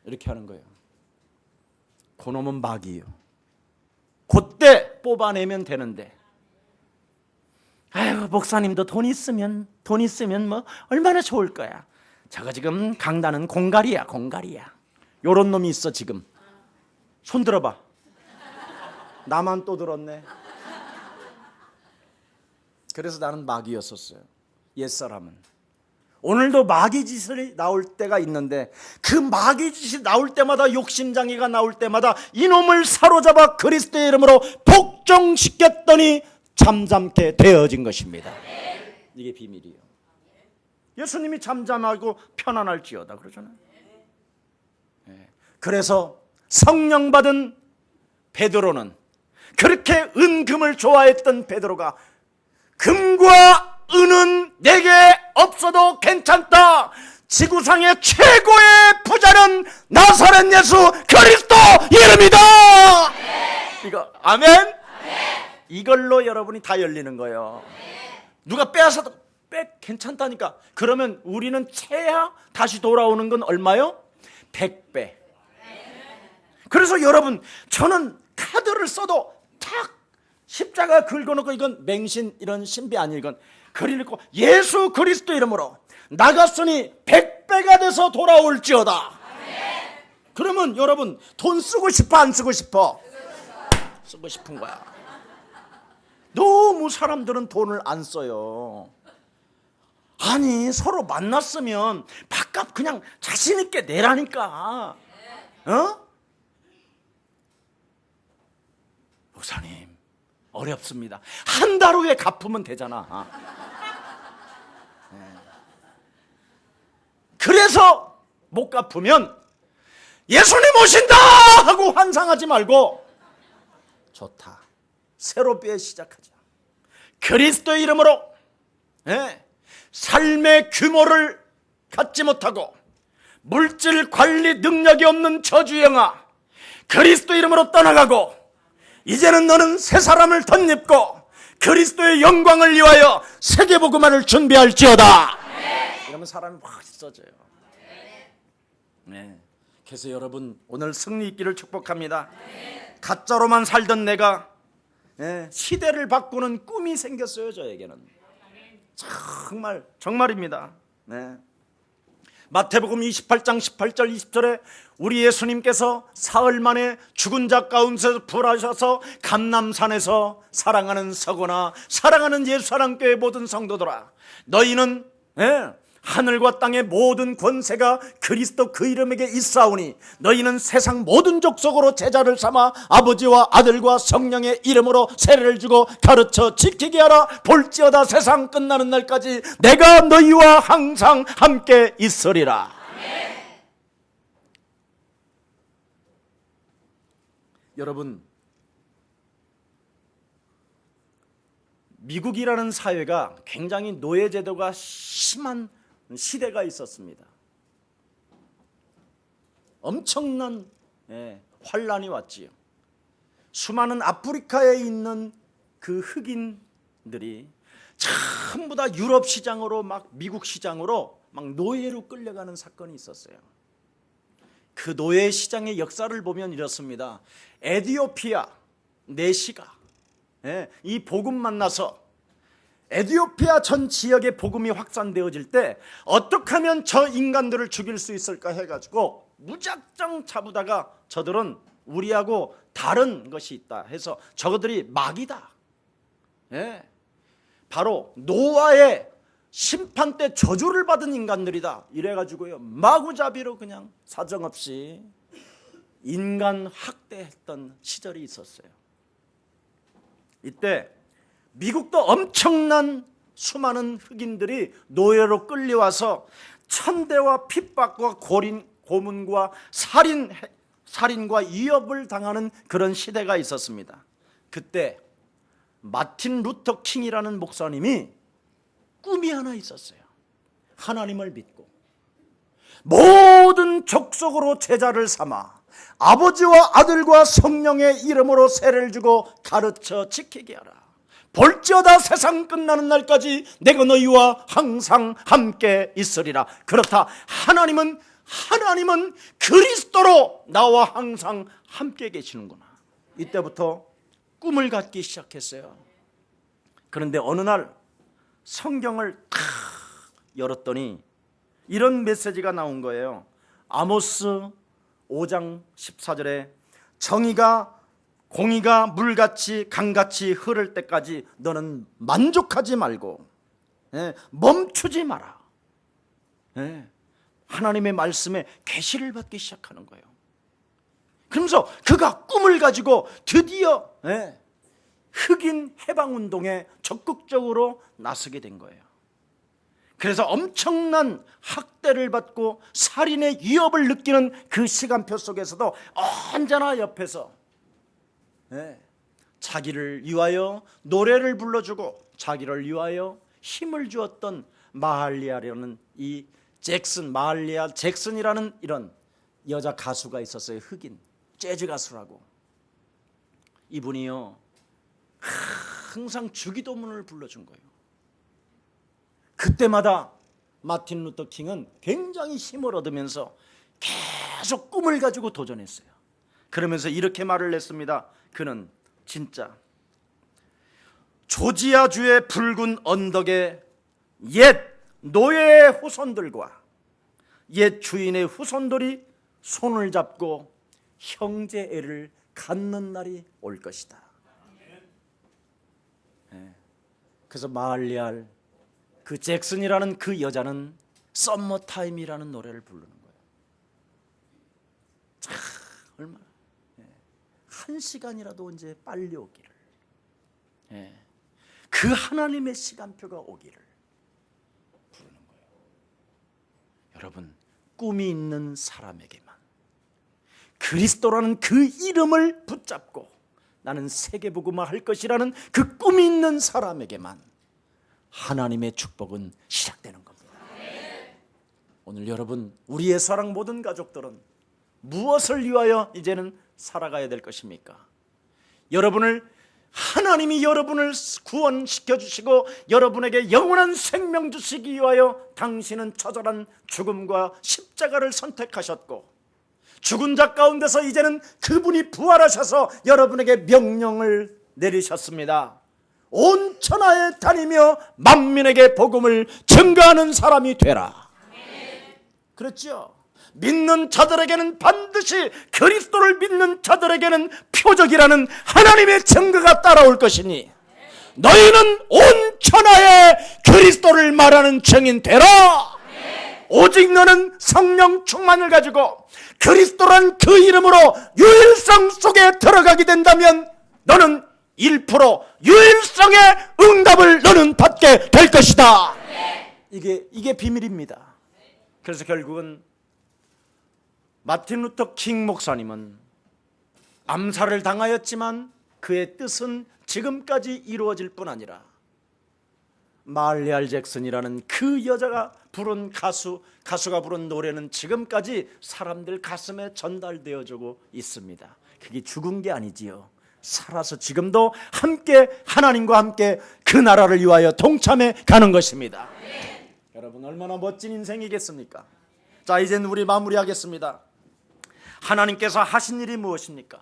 이렇게 하는 거예요. 그놈은 마귀예요. 그때 뽑아내면 되는데, 아유 목사님도 돈 있으면 뭐 얼마나 좋을 거야. 저거 지금 강단은 공갈이야. 요런 놈이 있어. 지금 손 들어봐. 나만 또 들었네. 그래서 나는 마귀였었어요. 옛사람은. 오늘도 마귀 짓이 나올 때가 있는데 그 마귀 짓이 나올 때마다, 욕심장애가 나올 때마다 이놈을 사로잡아 그리스도의 이름으로 복종시켰더니 잠잠케 되어진 것입니다. 이게 비밀이에요. 예수님이 잠잠하고 편안할지어다 그러잖아요. 그래서 성령 받은 베드로는, 그렇게 은금을 좋아했던 베드로가 금과 은은 내게 없어도 괜찮다, 지구상의 최고의 부자는 나사렛 예수 그리스도 이름이다. 이거 아멘? 이걸로 여러분이 다 열리는 거예요. 누가 빼앗아도 괜찮다니까. 그러면 우리는 채야 다시 돌아오는 건 얼마요? 100배. 그래서 여러분, 저는 카드를 써도 탁 십자가 긁어놓고, 이건 맹신 이런 신비 아니, 이건 그리고 예수 그리스도 이름으로 나갔으니 100배가 돼서 돌아올지어다. 그러면 여러분, 돈 쓰고 싶어 안 쓰고 싶어? 쓰고 싶은 거야. 너무 사람들은 돈을 안 써요. 아니, 서로 만났으면 밥값 그냥 자신 있게 내라니까. 목사님, 어렵습니다. 한 달 후에 갚으면 되잖아. 그래서 못 갚으면 예수님 오신다 하고 환상하지 말고, 좋다, 새롭게 시작하자. 그리스도의 이름으로 삶의 규모를 갖지 못하고 물질 관리 능력이 없는 저주영아, 그리스도 이름으로 떠나가고, 이제는 너는 새 사람을 덧입고 그리스도의 영광을 위하여 세계복음화를 준비할지어다. 이러면 사람이 멋있어져요. 그래서 여러분, 오늘 승리 있기를 축복합니다. 가짜로만 살던 내가 시대를 바꾸는 꿈이 생겼어요. 저에게는 정말입니다. 마태복음 28장 18절 20절에 우리 예수님께서 사흘 만에 죽은 자 가운데서 부활하셔서 감람산에서 사랑하는 서거나 사랑하는 예수사랑교회 모든 성도들아, 너희는 하늘과 땅의 모든 권세가 그리스도 그 이름에게 있사오니 너희는 세상 모든 족속으로 제자를 삼아 아버지와 아들과 성령의 이름으로 세례를 주고 가르쳐 지키게 하라. 볼지어다 세상 끝나는 날까지 내가 너희와 항상 함께 있으리라. 여러분, 미국이라는 사회가 굉장히 노예제도가 심한 시대가 있었습니다. 엄청난 환란이 왔지요. 수많은 아프리카에 있는 그 흑인들이 전부 다 유럽 시장으로, 막 미국 시장으로 막 노예로 끌려가는 사건이 있었어요. 그 노예 시장의 역사를 보면 이렇습니다. 에티오피아 내시가 이 복음 만나서 에티오피아 전 지역에 복음이 확산되어질 때 어떻게 하면 저 인간들을 죽일 수 있을까 해가지고 무작정 잡으다가 저들은 우리하고 다른 것이 있다 해서 저들이 마귀다, 바로 노아의 심판 때 저주를 받은 인간들이다 이래가지고요, 마구잡이로 그냥 사정없이 인간 학대했던 시절이 있었어요. 이때 미국도 엄청난 수많은 흑인들이 노예로 끌려와서 천대와 핍박과 고문과 살인과 위협을 당하는 그런 시대가 있었습니다. 그때 마틴 루터 킹이라는 목사님이 꿈이 하나 있었어요. 하나님을 믿고 모든 족속으로 제자를 삼아 아버지와 아들과 성령의 이름으로 세례를 주고 가르쳐 지키게 하라. 볼지어다 세상 끝나는 날까지 내가 너희와 항상 함께 있으리라. 그렇다, 하나님은 그리스도로 나와 항상 함께 계시는구나. 이때부터 꿈을 갖기 시작했어요. 그런데 어느 날 성경을 탁 열었더니 이런 메시지가 나온 거예요. 아모스 5장 14절에 공의가 물같이 강같이 흐를 때까지 너는 만족하지 말고 멈추지 마라. 하나님의 말씀에 계시를 받기 시작하는 거예요. 그러면서 그가 꿈을 가지고 드디어 흑인 해방운동에 적극적으로 나서게 된 거예요. 그래서 엄청난 학대를 받고 살인의 위협을 느끼는 그 시간표 속에서도 언제나 옆에서 자기를 위하여 노래를 불러주고 자기를 위하여 힘을 주었던 마할리아라는 이 마할리아 잭슨이라는 이런 여자 가수가 있었어요. 흑인 재즈 가수라고. 이분이요 항상 주기도문을 불러준 거예요. 그때마다 마틴 루터 킹은 굉장히 힘을 얻으면서 계속 꿈을 가지고 도전했어요. 그러면서 이렇게 말을 했습니다. 그는 진짜 조지아주의 붉은 언덕에 옛 노예의 후손들과 옛 주인의 후손들이 손을 잡고 형제애를 갖는 날이 올 것이다. 그래서 마할리알 그 잭슨이라는 그 여자는 썸머타임이라는 노래를 부르는 거예요. 참 얼마나 한 시간이라도 언제 빨리 오기를, 그 하나님의 시간표가 오기를 부르는 거예요. 여러분, 꿈이 있는 사람에게만 그리스도라는 그 이름을 붙잡고 나는 세계복음화 할 것이라는 그 꿈이 있는 사람에게만 하나님의 축복은 시작되는 겁니다. 오늘 여러분, 우리의 사랑 모든 가족들은 무엇을 위하여 이제는 살아가야 될 것입니까? 하나님이 여러분을 구원시켜 주시고 여러분에게 영원한 생명 주시기 위하여 당신은 처절한 죽음과 십자가를 선택하셨고, 죽은 자 가운데서 이제는 그분이 부활하셔서 여러분에게 명령을 내리셨습니다. 온 천하에 다니며 만민에게 복음을 증거하는 사람이 되라. 그렇죠? 믿는 자들에게는 반드시, 그리스도를 믿는 자들에게는 표적이라는 하나님의 증거가 따라올 것이니 너희는 온 천하에 그리스도를 말하는 증인 되라. 오직 너는 성령 충만을 가지고 그리스도란 그 이름으로 유일성 속에 들어가게 된다면 너는 1% 유일성의 응답을 너는 받게 될 것이다. 이게 비밀입니다. 그래서 결국은 마틴 루터 킹 목사님은 암살을 당하였지만 그의 뜻은 지금까지 이루어질 뿐 아니라 마할리알 잭슨이라는 그 여자가 부른 가수가 부른 노래는 지금까지 사람들 가슴에 전달되어지고 있습니다. 그게 죽은 게 아니지요. 살아서 지금도 함께 하나님과 함께 그 나라를 위하여 동참해 가는 것입니다. 여러분, 얼마나 멋진 인생이겠습니까? 자, 이제는 우리 마무리하겠습니다. 하나님께서 하신 일이 무엇입니까?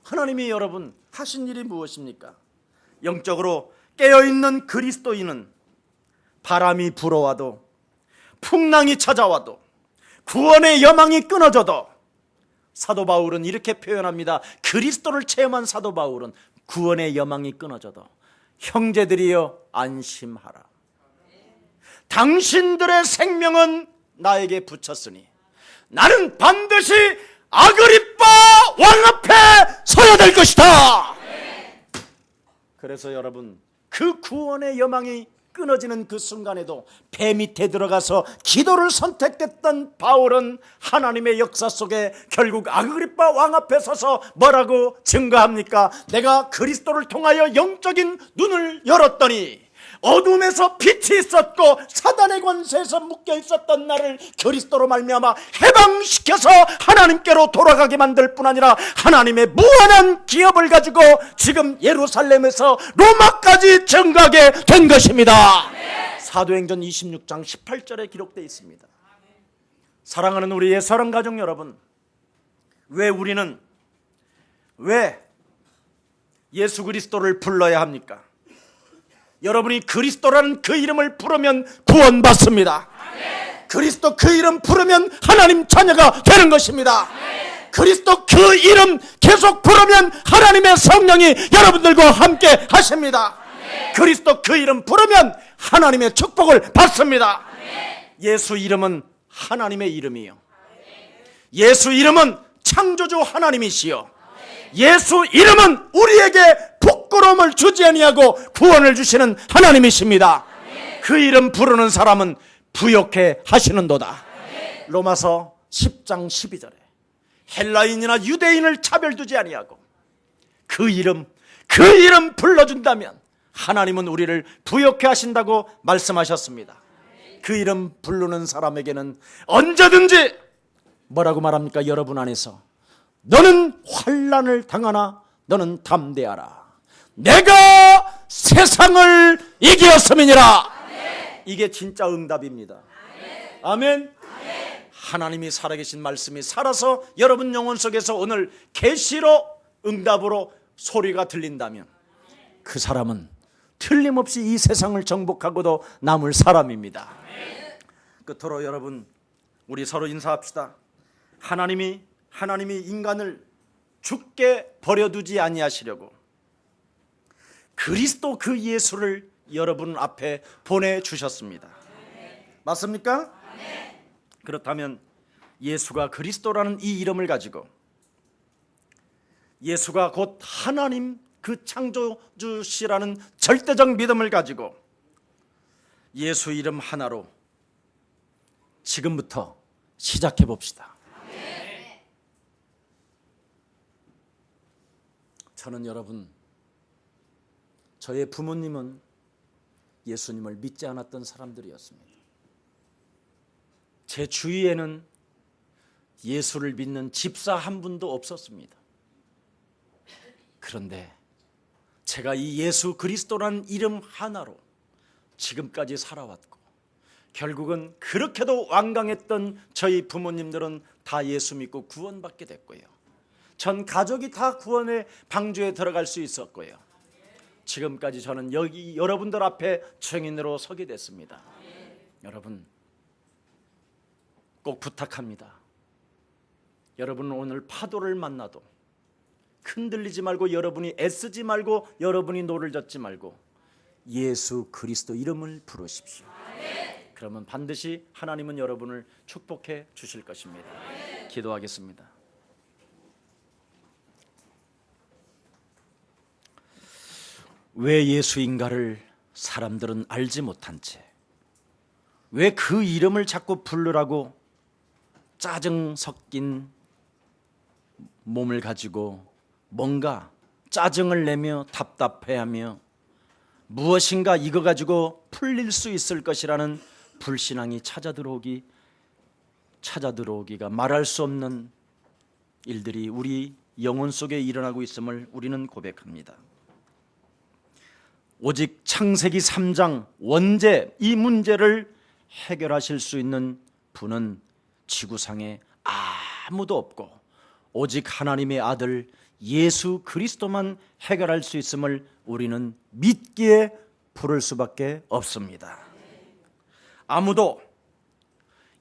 하나님이 여러분 하신 일이 무엇입니까? 영적으로 깨어있는 그리스도인은 바람이 불어와도 풍랑이 찾아와도 구원의 여망이 끊어져도, 사도 바울은 이렇게 표현합니다. 그리스도를 체험한 사도 바울은 구원의 여망이 끊어져도 형제들이여 안심하라. 당신들의 생명은 나에게 붙였으니 나는 반드시 아그리빠 왕 앞에 서야 될 것이다. 그래서 여러분, 그 구원의 여망이 끊어지는 그 순간에도 배 밑에 들어가서 기도를 선택했던 바울은 하나님의 역사 속에 결국 아그리빠 왕 앞에 서서 뭐라고 증거합니까? 내가 그리스도를 통하여 영적인 눈을 열었더니 어둠에서 빛이 있었고 사단의 권세에서 묶여 있었던 나를 그리스도로 말미암아 해방시켜서 하나님께로 돌아가게 만들 뿐 아니라 하나님의 무한한 기업을 가지고 지금 예루살렘에서 로마까지 증거하게 된 것입니다. 사도행전 26장 18절에 기록되어 있습니다. 사랑하는 우리의 사랑 가족 여러분, 왜 예수 그리스도를 불러야 합니까? 여러분이 그리스도라는 그 이름을 부르면 구원받습니다. 그리스도 그 이름 부르면 하나님 자녀가 되는 것입니다. 그리스도 그 이름 계속 부르면 하나님의 성령이 여러분들과 함께 하십니다. 그리스도 그 이름 부르면 하나님의 축복을 받습니다. 예수 이름은 하나님의 이름이요, 예수 이름은 창조주 하나님이시요, 예수 이름은 우리에게 부끄러움을 주지 아니하고 구원을 주시는 하나님이십니다. 그 이름 부르는 사람은 부욕해 하시는도다. 로마서 10장 12절에 헬라인이나 유대인을 차별두지 아니하고 그 이름 불러준다면 하나님은 우리를 부욕해 하신다고 말씀하셨습니다. 그 이름 부르는 사람에게는 언제든지 뭐라고 말합니까? 여러분 안에서 너는 환난을 당하나 너는 담대하라. 내가 세상을 이기었음이니라. 이게 진짜 응답입니다. 아멘. 하나님이 살아계신 말씀이 살아서 여러분 영혼 속에서 오늘 계시로 응답으로 소리가 들린다면 그 사람은 틀림없이 이 세상을 정복하고도 남을 사람입니다. 끝으로 여러분 우리 서로 인사합시다. 하나님이 인간을 죽게 버려두지 아니하시려고 그리스도 그 예수를 여러분 앞에 보내주셨습니다. 맞습니까? 그렇다면 예수가 그리스도라는 이 이름을 가지고 예수가 곧 하나님 그 창조주시라는 절대적 믿음을 가지고 예수 이름 하나로 지금부터 시작해 봅시다. 저는 여러분, 저의 부모님은 예수님을 믿지 않았던 사람들이었습니다. 제 주위에는 예수를 믿는 집사 한 분도 없었습니다. 그런데 제가 이 예수 그리스도라는 이름 하나로 지금까지 살아왔고 결국은 그렇게도 완강했던 저희 부모님들은 다 예수 믿고 구원받게 됐고요. 전 가족이 다 구원의 방주에 들어갈 수 있었고요. 지금까지 저는 여기 여러분들 앞에 증인으로 서게 됐습니다. 여러분 꼭 부탁합니다. 여러분은 오늘 파도를 만나도 흔들리지 말고 여러분이 애쓰지 말고 여러분이 노를 젓지 말고 예수 그리스도 이름을 부르십시오. 그러면 반드시 하나님은 여러분을 축복해 주실 것입니다. 기도하겠습니다. 왜 예수인가를 사람들은 알지 못한 채 왜 그 이름을 자꾸 부르라고 짜증 섞인 몸을 가지고 뭔가 짜증을 내며 답답해하며 무엇인가 이거 가지고 풀릴 수 있을 것이라는 불신앙이 찾아들어오기가 말할 수 없는 일들이 우리 영혼 속에 일어나고 있음을 우리는 고백합니다. 오직 창세기 3장 원죄 이 문제를 해결하실 수 있는 분은 지구상에 아무도 없고 오직 하나님의 아들 예수 그리스도만 해결할 수 있음을 우리는 믿기에 부를 수밖에 없습니다. 아무도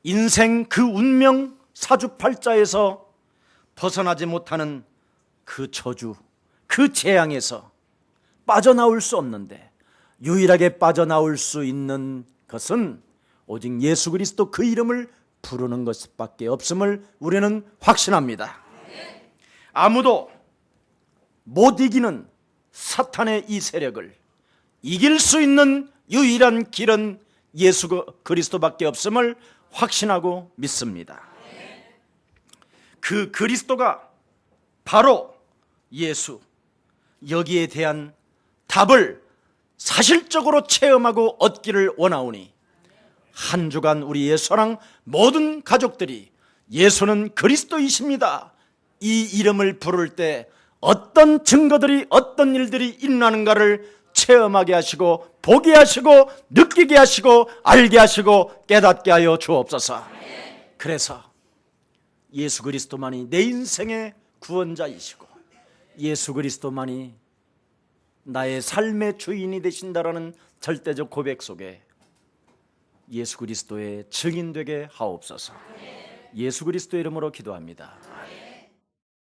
인생 그 운명 사주팔자에서 벗어나지 못하는 그 저주, 그 재앙에서 빠져나올 수 없는데 유일하게 빠져나올 수 있는 것은 오직 예수 그리스도 그 이름을 부르는 것밖에 없음을 우리는 확신합니다. 아무도 못 이기는 사탄의 이 세력을 이길 수 있는 유일한 길은 예수 그리스도밖에 없음을 확신하고 믿습니다. 그 그리스도가 바로 예수, 여기에 대한 답을 사실적으로 체험하고 얻기를 원하오니 한 주간 우리의 사랑 모든 가족들이 예수는 그리스도이십니다. 이 이름을 부를 때 어떤 증거들이 어떤 일들이 일어나는가를 체험하게 하시고 보게 하시고 느끼게 하시고 알게 하시고 깨닫게 하여 주옵소서. 그래서 예수 그리스도만이 내 인생의 구원자이시고 예수 그리스도만이 나의 삶의 주인이 되신다라는 절대적 고백 속에 예수 그리스도의 증인 되게 하옵소서. 예수 그리스도 이름으로 기도합니다.